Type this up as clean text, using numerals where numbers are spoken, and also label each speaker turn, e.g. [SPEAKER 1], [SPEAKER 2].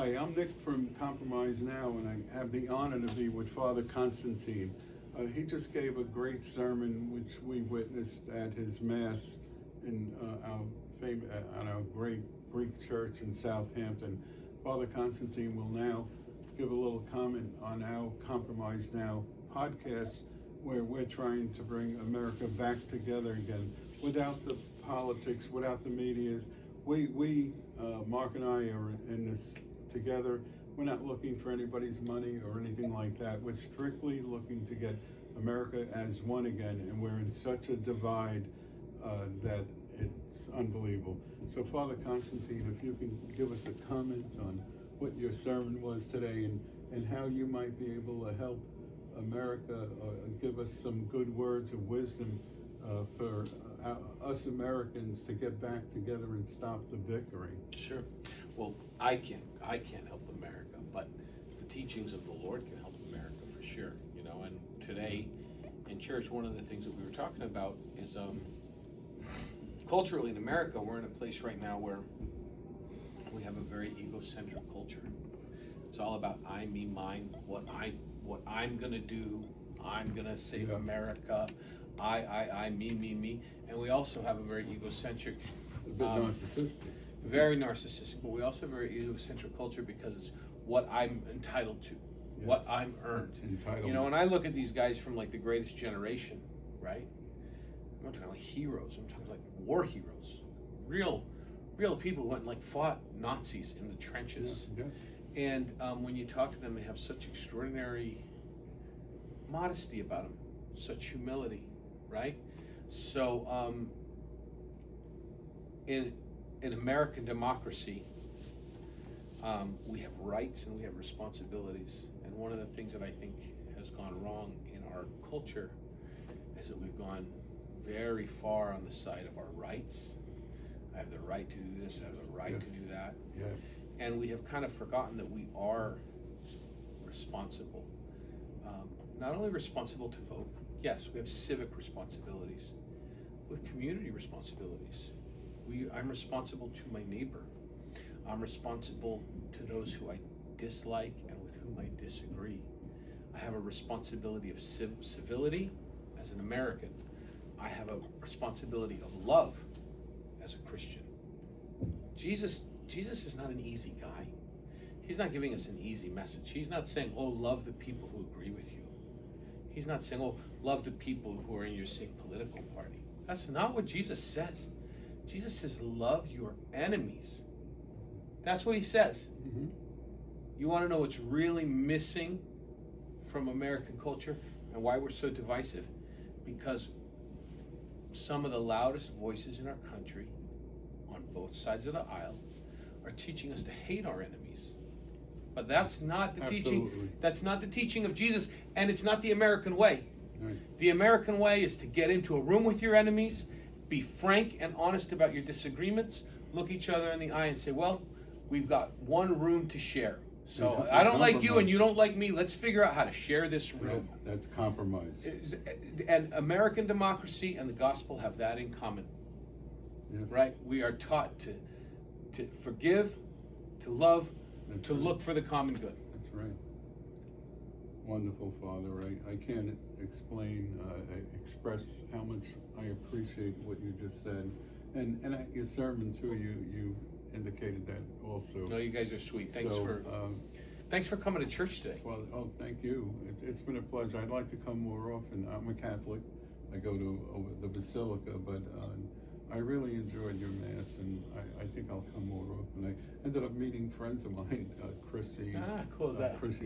[SPEAKER 1] Hi, I'm Nick from Compromise Now, and I have the honor to be with Father Constantine. He just gave a great sermon, which we witnessed at his Mass in on our great Greek church in Southampton. Father Constantine will now give a little comment on our Compromise Now podcast, where we're trying to bring America back together again, without the politics, without the medias. Mark and I are in this together. We're not looking for anybody's money or anything like that. We're strictly looking to get America as one again, and we're in such a divide that it's unbelievable. So, Father Constantine, if you can give us a comment on what your sermon was today, and how you might be able to help America, give us some good words of wisdom for us Americans to get back together and stop the bickering.
[SPEAKER 2] Sure. Well, I can't help America, but the teachings of the Lord can help America for sure. You know, and today in church, one of the things that we were talking about is culturally in America, we're in a place right now where we have a very egocentric culture. It's all about I, me, mine, what I'm gonna do. I'm gonna save America. I, me, and we also have a very egocentric,
[SPEAKER 1] A bit narcissistic.
[SPEAKER 2] very narcissistic, but we also have a very egocentric culture because it's what I'm entitled to, what I'm earned.
[SPEAKER 1] Entitled.
[SPEAKER 2] You know, and I look at these guys from like the greatest generation, right? I'm not talking like heroes. I'm talking like war heroes, real people who went and like fought Nazis in the trenches.
[SPEAKER 1] Yes.
[SPEAKER 2] And when you talk to them, they have such extraordinary modesty about them, such humility, right? So in American democracy, we have rights and we have responsibilities. And one of the things that I think has gone wrong in our culture is that we've gone very far on the side of our rights. I have the right to do this, I have the right to do that.
[SPEAKER 1] Yes.
[SPEAKER 2] And we have kind of forgotten that we are responsible. Not only responsible to vote, yes, we have civic responsibilities. We have community responsibilities. I'm responsible to my neighbor. I'm responsible to those who I dislike and with whom I disagree. I have a responsibility of civility as an American. I have a responsibility of love as a Christian. Jesus is not an easy guy. He's not giving us an easy message. He's not saying, oh, love the people who agree with you. He's not saying, oh, love the people who are in your same political party. That's not what Jesus says. Jesus says, love your enemies. That's what he says.
[SPEAKER 1] Mm-hmm.
[SPEAKER 2] You want to know what's really missing from American culture and why we're so divisive? Because some of the loudest voices in our country, on both sides of the aisle, are teaching us to hate our enemies. But that's not the teaching. That's not the teaching of Jesus, and it's not the American way.
[SPEAKER 1] Right.
[SPEAKER 2] The American way is to get into a room with your enemies, be frank and honest about your disagreements, look each other in the eye and say, well, we've got one room to share. So I don't like you and you don't like me. Let's figure out how to share this room.
[SPEAKER 1] That's compromise.
[SPEAKER 2] And American democracy and the gospel have that in common.
[SPEAKER 1] Yes.
[SPEAKER 2] Right? We are taught to forgive, to love,
[SPEAKER 1] That's
[SPEAKER 2] to
[SPEAKER 1] right.
[SPEAKER 2] look for the common good.
[SPEAKER 1] That's right. Wonderful, Father. I can't express how much I appreciate what you just said, and your sermon too. You indicated that also.
[SPEAKER 2] No, you guys are sweet. Thanks for coming to church today.
[SPEAKER 1] Well, thank you. It's been a pleasure. I'd like to come more often. I'm a Catholic. I go to the Basilica, but I really enjoyed your Mass, and I think I'll come more often. I ended up meeting friends of mine, Chrissy.
[SPEAKER 2] Cool as that.
[SPEAKER 1] Chrissy